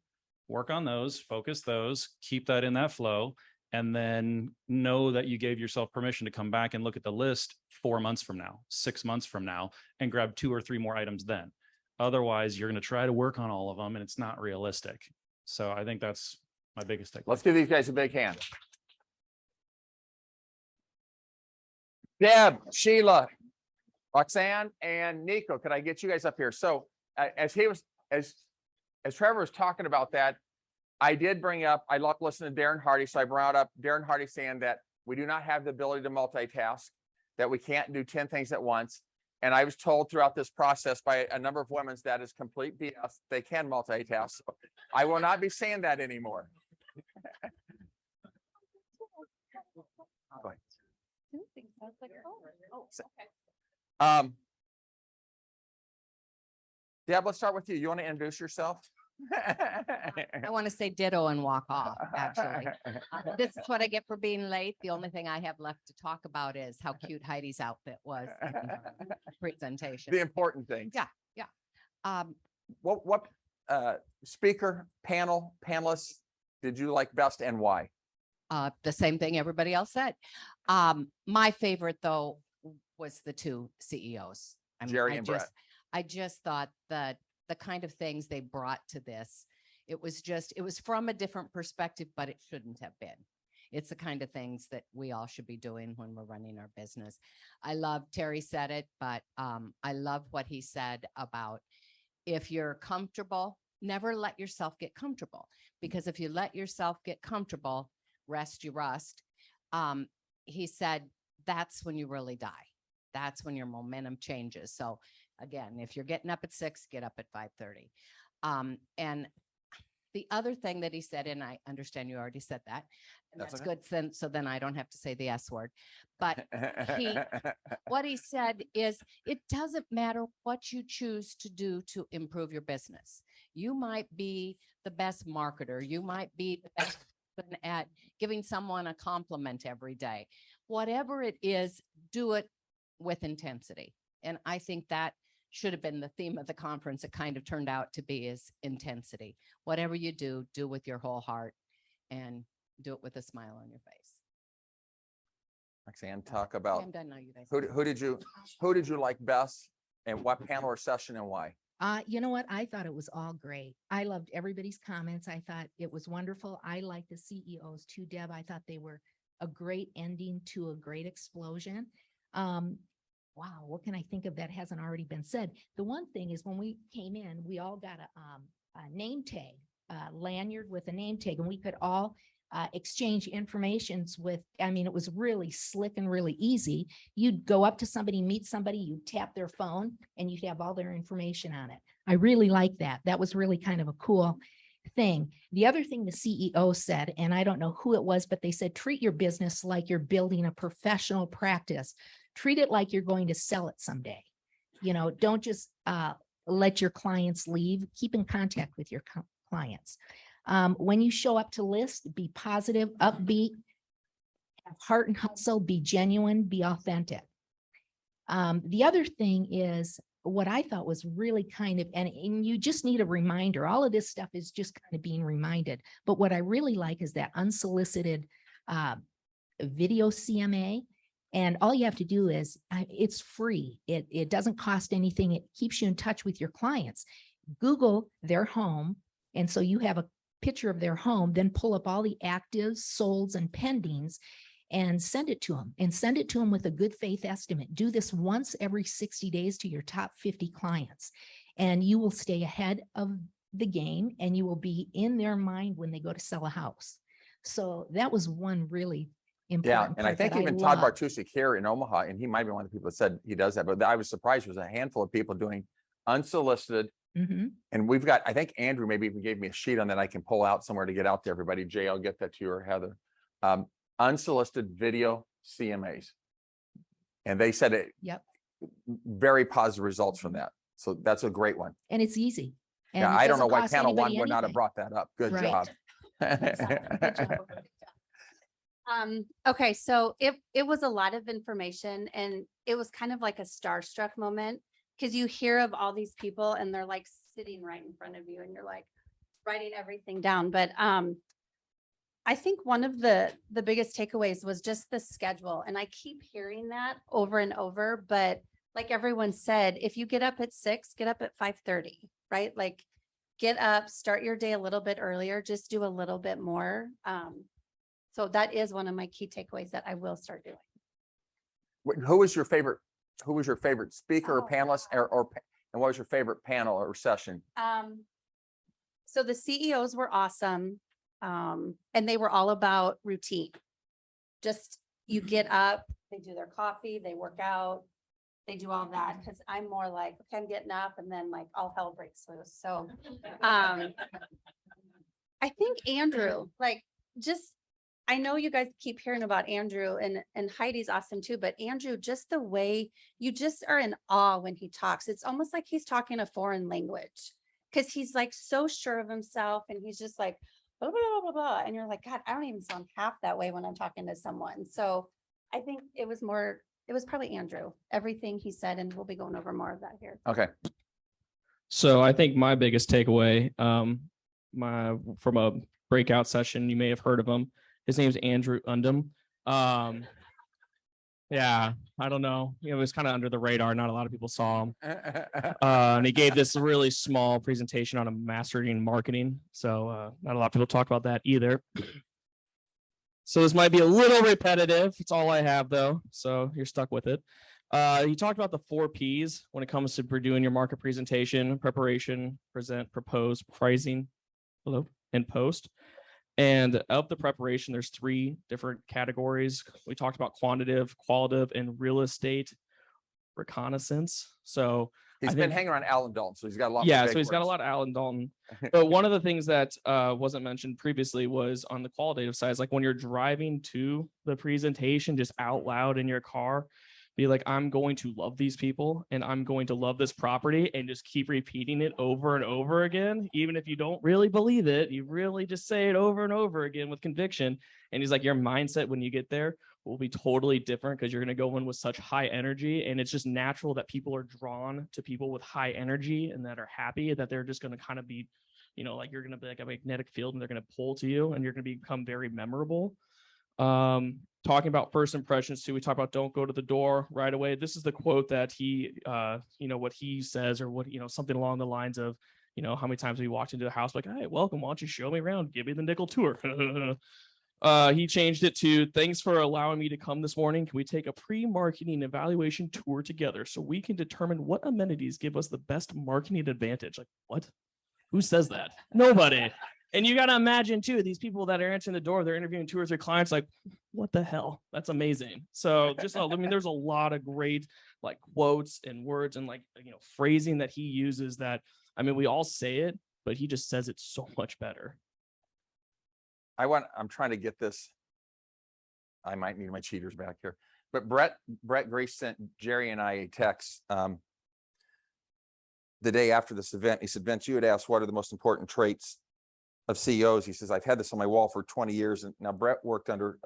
Work on those, focus those, keep that in that flow, and then know that you gave yourself permission to come back and look at the list 4 months from now, 6 months from now, and grab 2 or 3 more items then. Otherwise, you're going to try to work on all of them and it's not realistic. So I think that's my biggest takeaway. Let's give these guys a big hand. Deb, Sheila, Roxanne, and Nico, could I get you guys up here? So as Trevor was talking about that, I did bring up, I love listening to Darren Hardy. So I brought up Darren Hardy saying that we do not have the ability to multitask, that we can't do 10 things at once. And I was told throughout this process by a number of women that is complete BS. They can multitask. So I will not be saying that anymore. Go ahead. Deb, let's start with you. You want to introduce yourself? I want to say ditto and walk off, actually. This is what I get for being late. The only thing I have left to talk about is how cute Heidi's outfit was in her presentation. The important things. Yeah, yeah. What speaker, panelists did you like best and why? The same thing everybody else said. My favorite, though, was the 2 CEOs. I mean, Jerry and Brett. I just thought that the kind of things they brought to this, it was from a different perspective, but it shouldn't have been. It's the kind of things that we all should be doing when we're running our business. I love, Terry said it, but I love what he said about, if you're comfortable, never let yourself get comfortable, because if you let yourself get comfortable, rest you rust. He said, that's when you really die. That's when your momentum changes. So again, if you're getting up at 6, get up at 5:30. And the other thing that he said, and I understand you already said that, and That's that's okay. good. So then I don't have to say the S word, but what he said is, it doesn't matter what you choose to do to improve your business. You might be the best marketer. You might be the best at giving someone a compliment every day. Whatever it is, do it with intensity. And I think that should have been the theme of the conference. It kind of turned out to be, is intensity. Whatever you do, do with your whole heart and do it with a smile on your face. Roxanne, talk Okay, about I'm done now, you guys. who did you like best, and what panel or session and why? You know what? I thought it was all great. I loved everybody's comments. I thought it was wonderful. I like the CEOs too, Deb. I thought they were a great ending to a great explosion. Wow, what can I think of that hasn't already been said? The one thing is, when we came in, we all got a name tag, a lanyard with a name tag, and we could all exchange informations with, I mean, it was really slick and really easy. You'd go up to somebody, meet somebody, you'd tap their phone, and you'd have all their information on it. I really like that. That was really kind of a cool thing. The other thing the CEO said, and I don't know who it was, but they said, treat your business like you're building a professional practice. Treat it like you're going to sell it someday. Don't just let your clients leave. Keep in contact with your clients. When you show up to list, be positive, upbeat, have heart and hustle, be genuine, be authentic. The other thing is, what I thought was really kind of, and you just need a reminder. All of this stuff is just kind of being reminded. But what I really like is that unsolicited video CMA. And all you have to do is, it's free. It doesn't cost anything. It keeps you in touch with your clients. Google their home. And so you have a picture of their home, then pull up all the actives, solds, and pendings. and send it to them, and send it to them with a good faith estimate. Do this once every 60 days to your top 50 clients, and you will stay ahead of the game, and you will be in their mind when they go to sell a house. So that was one really Yeah, important and I part think that even Todd love. Bartusek here in Omaha, and he might be one of the people that said he does that, but I was surprised there was a handful of people doing unsolicited. Mhm. And we've got, I think Andrew maybe even gave me a sheet on that I can pull out somewhere to get out to everybody. Jay, I'll get that to you, or Heather. Unsolicited video CMAs. And they said it Yep. very positive results from that. So that's a great one. And it's easy. And Yeah, it I don't know doesn't why cost panel one anybody would not have anything. brought that up. Good Right. job. Good job. Okay, so it was a lot of information, and it was kind of like a starstruck moment, because you hear of all these people and they're like sitting right in front of you and you're like writing everything down. But I think one of the biggest takeaways was just the schedule. And I keep hearing that over and over, but like everyone said, if you get up at 6, get up at 5:30, right? Like get up, start your day a little bit earlier, just do a little bit more. So that is one of my key takeaways that I will start doing. Who was your favorite speaker or Oh, panelist, and what was your favorite panel or session? So the CEOs were awesome. And they were all about routine. Just you get up, they do their coffee, they work out, they do all that. Cause I'm more like, okay, I'm getting up, and then like all hell breaks loose. So, I think Andrew, like, just, I know you guys keep hearing about Andrew, and Heidi's awesome too, but Andrew, just the way you just are in awe when he talks. It's almost like he's talking a foreign language, because he's like so sure of himself, and he's just like, blah, blah, blah, blah, blah. And you're like, God, I don't even sound half that way when I'm talking to someone. So I think it was probably Andrew, everything he said, and we'll be going over more of that here. Okay. So I think my biggest takeaway, from a breakout session, you may have heard of him. His name's Andrew Undum. Yeah, I don't know. It was kind of under the radar. Not a lot of people saw him. And he gave this really small presentation on mastering marketing. So not a lot of people talk about that either. So this might be a little repetitive. It's all I have though. So you're stuck with it. He talked about the 4 Ps when it comes to doing your market presentation: preparation, present, propose, pricing, and post. And of the preparation, there's 3 different categories. We talked about quantitative, qualitative, and real estate reconnaissance. So He's I been think- hanging around Alan Dalton, so he's got a lot. yeah, more so big he's got a words. lot of Alan Dalton. But one of the things that wasn't mentioned previously was on the qualitative side, like when you're driving to the presentation, just out loud in your car, be like, I'm going to love these people and I'm going to love this property, and just keep repeating it over and over again. Even if you don't really believe it, you really just say it over and over again with conviction. And he's like, your mindset when you get there will be totally different, because you're going to go in with such high energy, and it's just natural that people are drawn to people with high energy and that are happy, that they're just going to kind of be, like you're going to be like a magnetic field, and they're going to pull to you, and you're going to become very memorable. Talking about first impressions too, we talk about don't go to the door right away. This is the quote that he, what he says, or what, something along the lines of, how many times we walked into the house, like, hey, welcome, why don't you show me around? Give me the nickel tour. He changed it to, thanks for allowing me to come this morning. Can we take a pre-marketing evaluation tour together so we can determine what amenities give us the best marketing advantage? Like, what? Who says that? Nobody. And you got to imagine too, these people that are answering the door, they're interviewing 2 or 3 clients, like, what the hell? That's amazing. So just, there's a lot of great like quotes and words and phrasing that he uses that, we all say it, but he just says it so much better. I'm trying to get this. I might need my cheaters back here, but Brett Grace sent Jerry and I a text the day after this event. He said, Vince, you had asked what are the most important traits of CEOs. He says, I've had this on my wall for 20 years. And now Brett worked under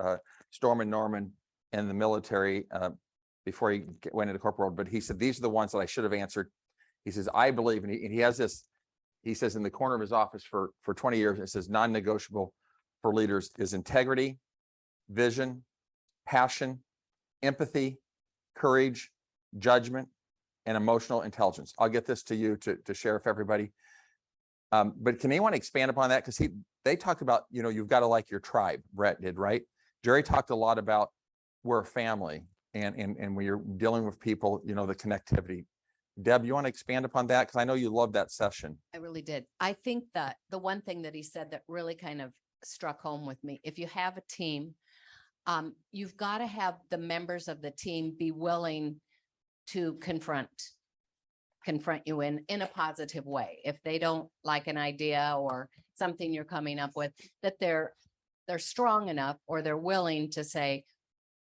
Storm and Norman in the military before he went into corporate world. But he said, these are the ones that I should have answered. He says, I believe, and he has this, he says in the corner of his office for 20 years, it says non-negotiable for leaders is integrity, vision, passion, empathy, courage, judgment, and emotional intelligence. I'll get this to you to share with everybody. But can anyone expand upon that? Because they talked about, you've got to like your tribe. Brett did, right? Jerry talked a lot about we're a family and when you're dealing with people, you know, the connectivity. Deb, you want to expand upon that? Because I know you loved that session. I really did. I think that the one thing that he said that really kind of struck home with me, if you have a team, you've got to have the members of the team be willing to confront you in a positive way. If they don't like an idea or something you're coming up with, that they're strong enough or they're willing to say,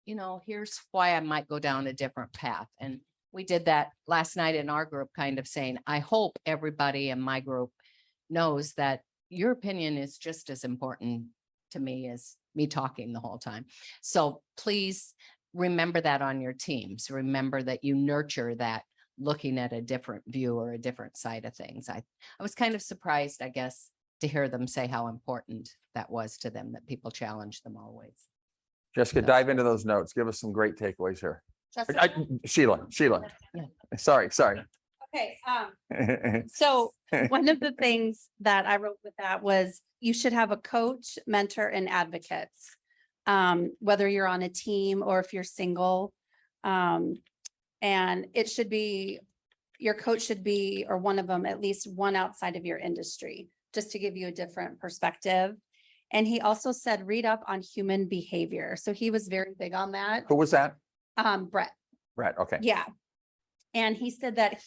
you know, here's why I might go down a different path. And we did that last night in our group, kind of saying, I hope everybody in my group knows that your opinion is just as important to me as me talking the whole time. So please remember that on your teams. Remember that you nurture that, looking at a different view or a different side of things. I was kind of surprised, I guess, to hear them say how important that was to them, that people challenge them always. Jessica, dive into those notes. Give us some great takeaways here. Sheila. Yeah. Sorry. Okay, so one of the things that I wrote with that was you should have a coach, mentor, and advocates. Whether you're on a team or if you're single. And it should be, your coach should be, or one of them, at least one outside of your industry, just to give you a different perspective. And he also said, read up on human behavior. So he was very big on that. Who was that? Brett. Brett, okay. Yeah. And he said that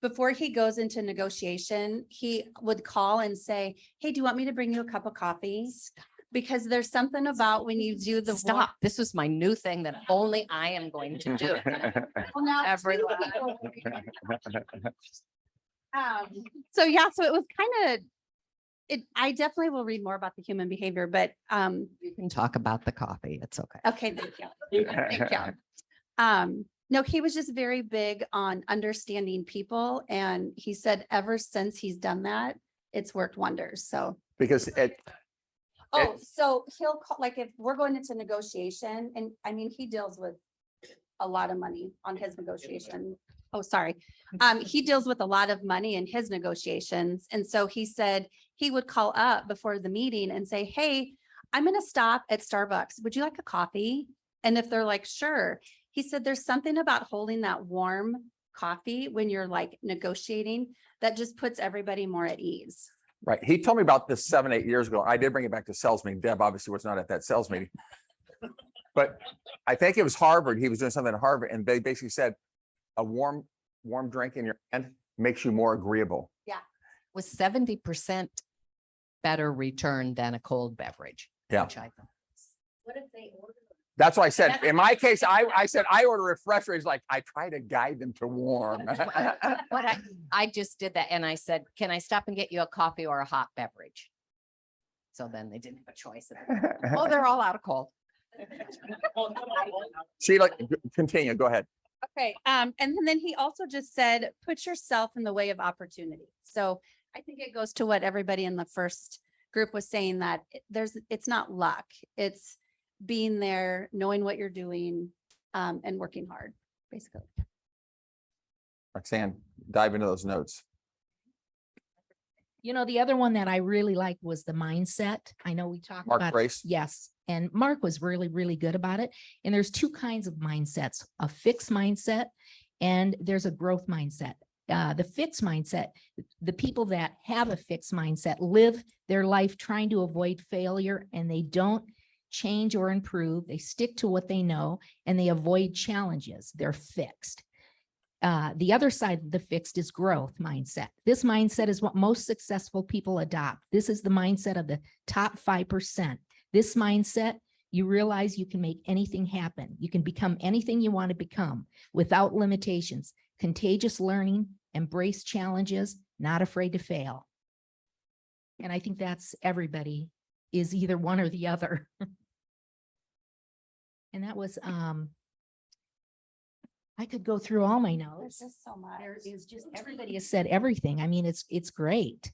before he goes into negotiation, he would call and say, hey, do you want me to bring you a cup of coffee? Because there's something about when you do the. Stop. This was my new thing that only I am going to do. Well, now Everyone. So yeah, so it was kind of, I definitely will read more about the human behavior, but, You can talk about the coffee. It's okay. okay, thank you. Thank you. No, he was just very big on understanding people. And he said ever since he's done that, it's worked wonders. So. Because Oh, so he'll call, like, if we're going into negotiation, and I mean, he deals with a lot of money on his negotiation. Oh, sorry. He deals with a lot of money in his negotiations. And so he said he would call up before the meeting and say, hey, I'm going to stop at Starbucks. Would you like a coffee? And if they're like, sure. He said, there's something about holding that warm coffee when you're like negotiating that just puts everybody more at ease. right, he told me about this 7-8 years ago. I did bring it back to sales meeting. Deb obviously was not at that sales meeting. But I think it was Harvard. He was doing something at Harvard and they basically said a warm drink in your hand makes you more agreeable. Was 70% better return than a cold beverage. Yeah. which I thought What if they order? That's why I said, in my case, I said, I order refreshers, like I try to guide them to warm. But I just did that and I said, can I stop and get you a coffee or a hot beverage? So then they didn't have a choice. Oh, they're all out of cold. Sheila, continue, go ahead. Okay, and then he also just said, put yourself in the way of opportunity. So I think it goes to what everybody in the first group was saying, that it's not luck. It's being there, knowing what you're doing, and working hard, basically. Roxanne, dive into those notes. You know, the other one that I really liked was the mindset. I know we talked Mark about. Grace? Yes, and Mark was really, really good about it. And there's two kinds of mindsets, a fixed mindset and there's a growth mindset. The fixed mindset, the people that have a fixed mindset live their life trying to avoid failure and they don't change or improve. They stick to what they know and they avoid challenges. They're fixed. The other side of the fixed is growth mindset. This mindset is what most successful people adopt. This is the mindset of the top 5%. This mindset, you realize you can make anything happen. You can become anything you want to become without limitations. Contagious learning, embrace challenges, not afraid to fail. And I think that's everybody is either one or the other. And that was, I could go through all my notes. There's just so much. There is just, everybody has said everything. I mean, it's great.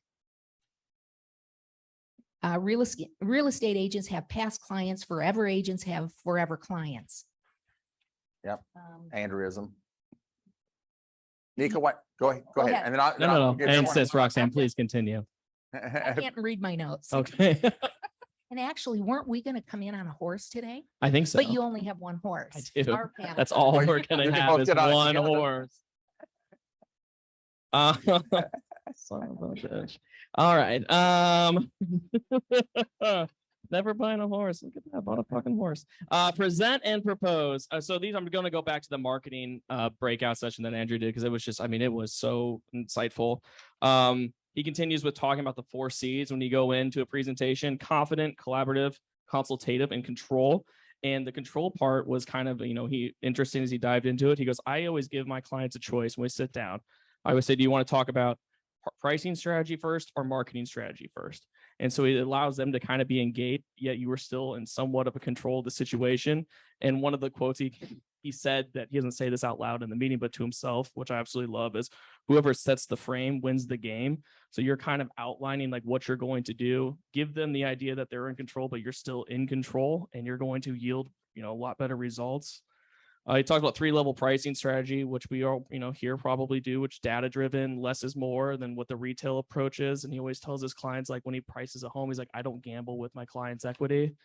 Real estate agents have past clients, forever agents have forever clients. Yep. Um, Andrewism. Nika, what? Go ahead. Go ahead. And then I'll. then No, I'll no, give no. you I one. insist, Roxanne, please continue. I can't read my notes. Okay. And actually, weren't we gonna come in on a horse today? I think so. But you only have one horse. I do. Our panel. That's all Well, we're you gonna can have both is get on it one together. horse. Uh, son of a bitch. All right. Never buying a horse. Look at that. Bought a fucking horse. Present and propose. So these, I'm going to go back to the marketing breakout session that Andrew did because it was just, I mean, it was so insightful. He continues with talking about the 4 C's when you go into a presentation: confident, collaborative, consultative, and control. And the control part was kind of, he interesting as he dived into it. He goes, I always give my clients a choice when we sit down. I would say, do you want to talk about pricing strategy first or marketing strategy first? And so it allows them to kind of be engaged, yet you were still in somewhat of a control of the situation. And one of the quotes he said, that he doesn't say this out loud in the meeting, but to himself, which I absolutely love, is whoever sets the frame wins the game. So you're kind of outlining like what you're going to do, give them the idea that they're in control, but you're still in control and you're going to yield, a lot better results. He talked about 3-level pricing strategy, which we all, here probably do, which data driven, less is more than what the retail approach is. And he always tells his clients, like when he prices a home, he's like, I don't gamble with my client's equity.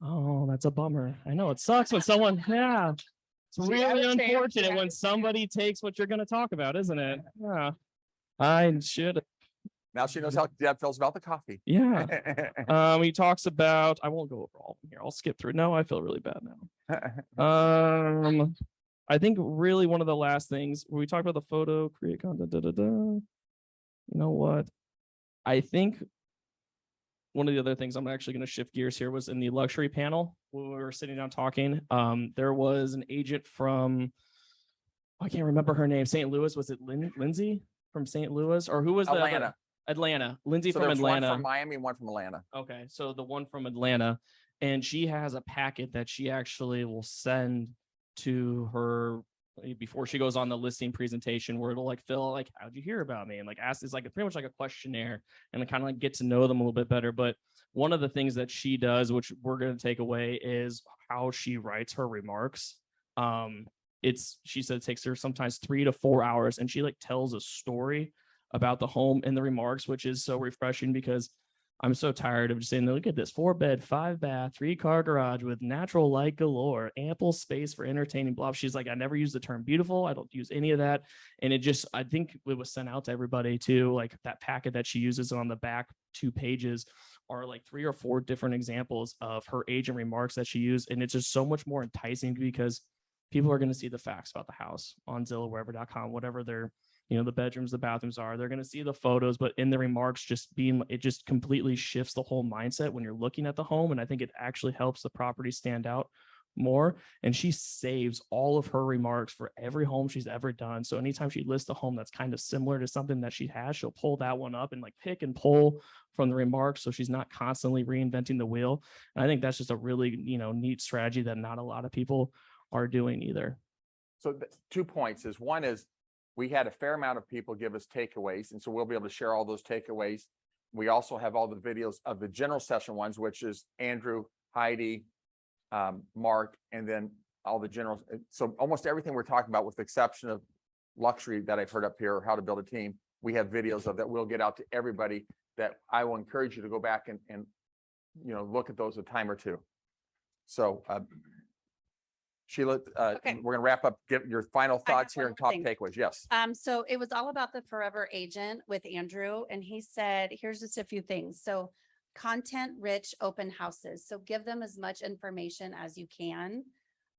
Oh, that's a bummer. I know it sucks when someone, yeah, it's She had really a chance, she unfortunate had when a somebody takes what you're going to talk about, isn't it? Yeah, I should. Now she knows how Deb feels about the coffee. Yeah. He talks about, I won't go over all of them here. I'll skip through. No, I feel really bad now. I think really one of the last things where we talk about the photo, create content, you know what? I think one of the other things I'm actually going to shift gears here was in the luxury panel when we were sitting down talking. There was an agent from, I can't remember her name, St. Louis. Was it Lindsay from St. Louis, or who was the Atlanta. other? Atlanta. Lindsay So from there's one Atlanta. from Miami and one from Atlanta. Okay, so the one from Atlanta, and she has a packet that she actually will send to her before she goes on the listing presentation, where it'll like fill like, how'd you hear about me? And like ask, it's like pretty much like a questionnaire and kind of like get to know them a little bit better. But one of the things that she does, which we're going to take away, is how she writes her remarks. She said it takes her sometimes 3 to 4 hours, and she like tells a story about the home in the remarks, which is so refreshing because I'm so tired of just saying, look at this 4-bed, 5-bath, 3-car garage with natural light galore, ample space for entertaining, blah. She's like, I never use the term beautiful. I don't use any of that. And it just, I think it was sent out to everybody too. Like that packet that she uses on the back 2 pages are like 3 or 4 different examples of her agent remarks that she used. And it's just so much more enticing because people are going to see the facts about the house on Zillow, wherever.com, whatever they're, the bedrooms, the bathrooms are. They're going to see the photos, but in the remarks, it just completely shifts the whole mindset when you're looking at the home. And I think it actually helps the property stand out more. And she saves all of her remarks for every home she's ever done. So anytime she lists a home that's kind of similar to something that she has, she'll pull that one up and like pick and pull from the remarks. So she's not constantly reinventing the wheel. And I think that's just a really, neat strategy that not a lot of people are doing either. So 2 points is, one is we had a fair amount of people give us takeaways, and so we'll be able to share all those takeaways. We also have all the videos of the general session ones, which is Andrew, Heidi, Mark, and then all the general. So almost everything we're talking about, with the exception of luxury that I've heard up here, or how to build a team, we have videos of that. We'll get out to everybody. That I will encourage you to go back and look at those a time or two. So Sheila, Okay. we're gonna wrap up. Get your final I have thoughts here one and more top thing. takeaways. Yes. So it was all about the forever agent with Andrew, and he said, here's just a few things. So content rich open houses. So give them as much information as you can.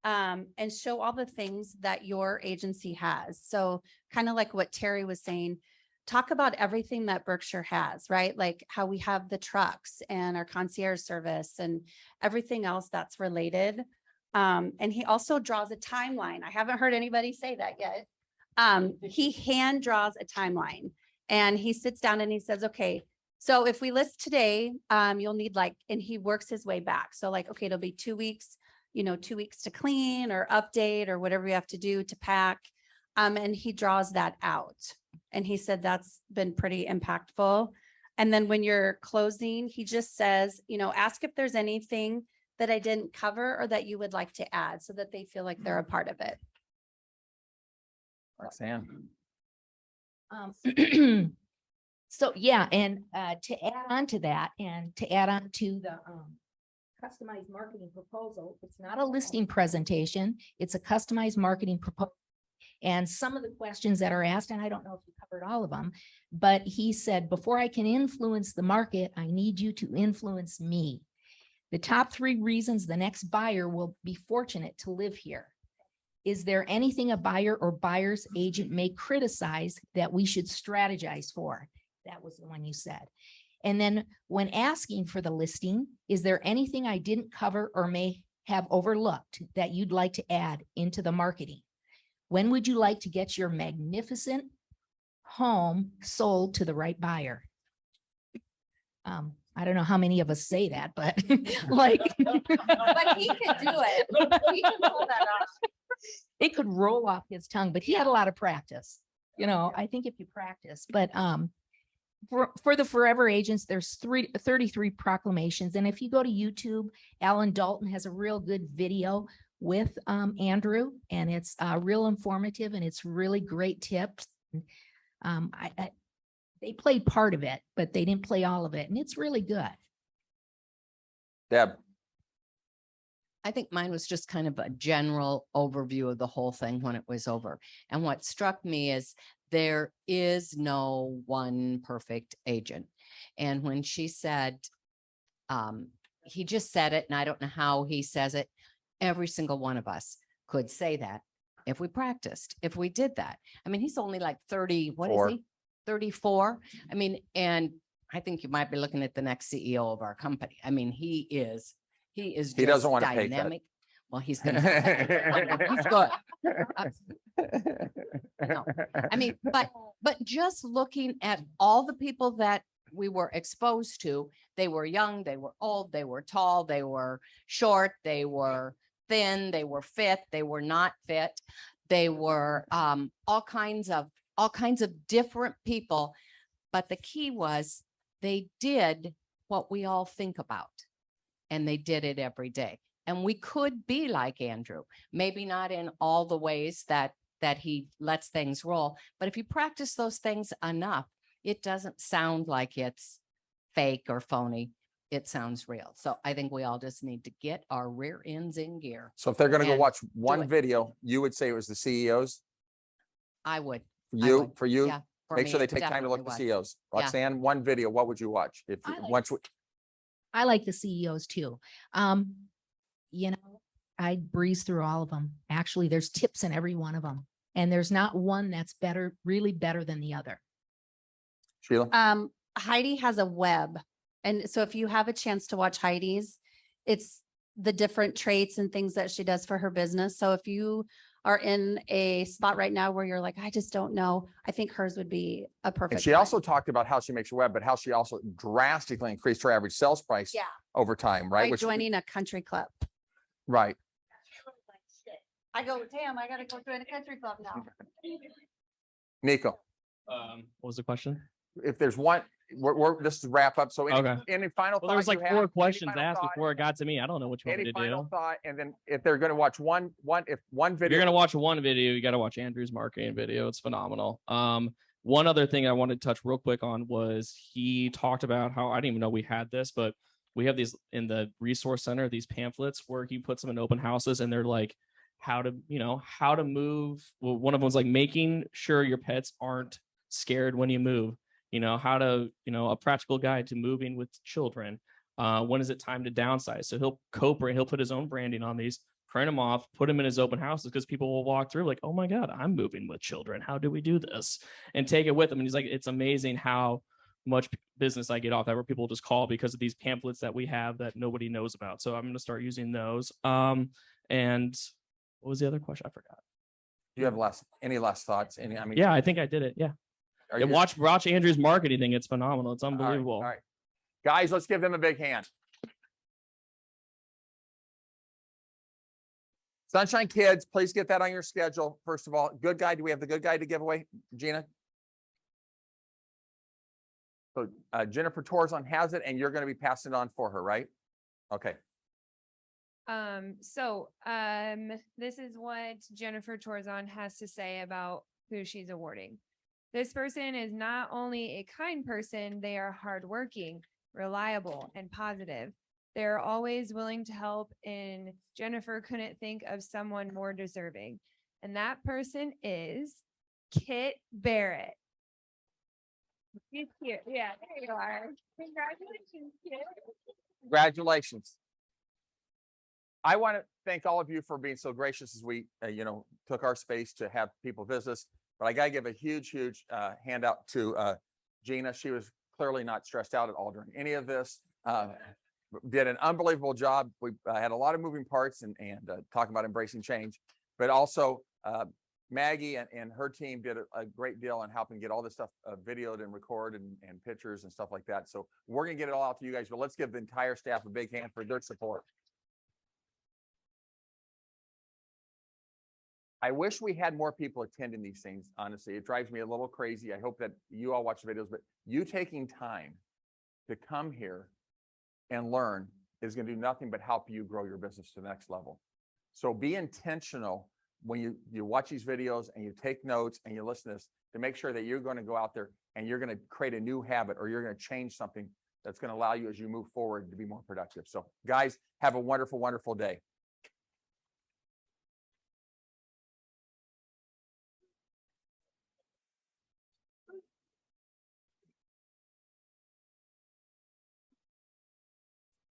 And show all the things that your agency has. So kind of like what Terry was saying, talk about everything that Berkshire has, right? Like how we have the trucks and our concierge service and everything else that's related. And he also draws a timeline. I haven't heard anybody say that yet. He hand draws a timeline, and he sits down and he says, okay, so if we list today, you'll need and he works his way back. So like, okay, it'll be 2 weeks, 2 weeks to clean or update or whatever we have to do to pack. And he draws that out. And he said that's been pretty impactful. And then when you're closing, he just says, ask if there's anything that I didn't cover or that you would like to add, so that they feel like they're a part of it. Roxanne. So yeah, and to add on to that, and to add on to customized marketing proposal. It's not a listing presentation. It's a customized marketing proposal. And some of the questions that are asked, and I don't know if you covered all of them, but he said, before I can influence the market, I need you to influence me. The top 3 reasons the next buyer will be fortunate to live here. Is there anything a buyer or buyer's agent may criticize that we should strategize for? That was the one you said. And then when asking for the listing, is there anything I didn't cover or may have overlooked that you'd like to add into the marketing? When would you like to get your magnificent home sold to the right buyer? I don't know how many of us say that, but like. But he could do it. He can pull that off. It could roll off his tongue, but he had a lot of practice. You know, I think if you practice, but for the forever agents, there's 33 proclamations. And if you go to YouTube, Alan Dalton has a real good video with Andrew, and it's real informative and it's really great tips. They played part of it, but they didn't play all of it, and it's really good. Deb, I think mine was just kind of a general overview of the whole thing when it was over. And what struck me is there is no one perfect agent. And when she said, he just said it, and I don't know how he says it, every single one of us could say that if we practiced, if we did that. I mean, he's only like 30, what is he? 34. I mean, and I think you might be looking at the next CEO of our company. I mean, he is he just doesn't want to pay that. dynamic. Well, he's gonna, he's good. No. I mean, but just looking at all the people that we were exposed to, they were young, they were old, they were tall, they were short, they were thin, they were fit, they were not fit. They were all kinds of different people. But the key was they did what we all think about, and they did it every day. And we could be like Andrew, maybe not in all the ways that he lets things roll, but if you practice those things enough, it doesn't sound like it's fake or phony. It sounds real. So I think we all just need to get our rear ends in gear. So if they're going to go And watch one it. video, you would say it was the CEOs? I would. For you? Yeah. For Make me, sure they it take time to look at the definitely was. CEOs. Yeah. Roxanne, one video, what would you watch? If I like once, I like the CEOs too. You know, I breeze through all of them. Actually, there's tips in every one of them, and there's not one that's better, really better than the other. Sheila? Heidi has a web. And so if you have a chance to watch Heidi's, it's the different traits and things that she does for her business. So if you are in a spot right now where you're like, I just don't know, I think hers would be a perfect. And she one. also talked about how she makes her web, but how she also drastically increased her average sales price Yeah. over time, right? By joining a country club. Right. I go, damn, I gotta go join a country club now. Nico, What was the question? if there's one, this is wrap up. So Okay. any final Well, there was thought you like have? 4 Any questions final asked thought? before it got to me. I don't know what you want me Any to final do. thought? And then if they're going to watch one If you're video, gonna watch one video, you got to watch Andrew's marketing video. It's phenomenal. One other thing I wanted to touch real quick on was he talked about how I didn't even know we had this, but we have these in the resource center, these pamphlets where he puts them in open houses, and they're like how to move. Well, one of them was like making sure your pets aren't scared when you move. How to, a practical guide to moving with children. When is it time to downsize? So he'll put his own branding on these, print them off, put them in his open houses, because people will walk through like, oh my God, I'm moving with children. How do we do this? And take it with them. And he's like, it's amazing how much business I get off that, where people just call because of these pamphlets that we have that nobody knows about. So I'm going to start using those. And what was the other question? I forgot. do you have any last thoughts? Yeah, I think I did it. Yeah. are Yeah, you- watch Andrew's marketing thing. It's phenomenal. It's all right, unbelievable. all right. Guys, let's give them a big hand. Sunshine Kids, please get that on your schedule. First of all, good guide. Do we have the good guide to give away, Gina? So Jennifer Torzon has it, and you're going to be passing it on for her, right? Okay. This is what Jennifer Torzon has to say about who she's awarding. This person is not only a kind person, they are hardworking, reliable, and positive. They're always willing to help, and Jennifer couldn't think of someone more deserving. And that person is Kit Barrett. She's cute. Yeah, there you are. Congratulations, Kit. Congratulations. I want to thank all of you for being so gracious as we, took our space to have people visit us. But I got to give a huge handout to Gina. She was clearly not stressed out at all during any of this. Did an unbelievable job. We had a lot of moving parts and talking about embracing change, but also Maggie and her team did a great deal on helping get all this stuff videoed and recorded and pictures and stuff like that. So we're going to get it all out to you guys, but let's give the entire staff a big hand for their support. I wish we had more people attending these things. Honestly, it drives me a little crazy. I hope that you all watch the videos, but you taking time to come here and learn is going to do nothing but help you grow your business to the next level. So be intentional when you watch these videos and you take notes and you listen to this, to make sure that you're going to go out there and you're going to create a new habit, or you're going to change something that's going to allow you as you move forward to be more productive. So guys, have a wonderful, wonderful day.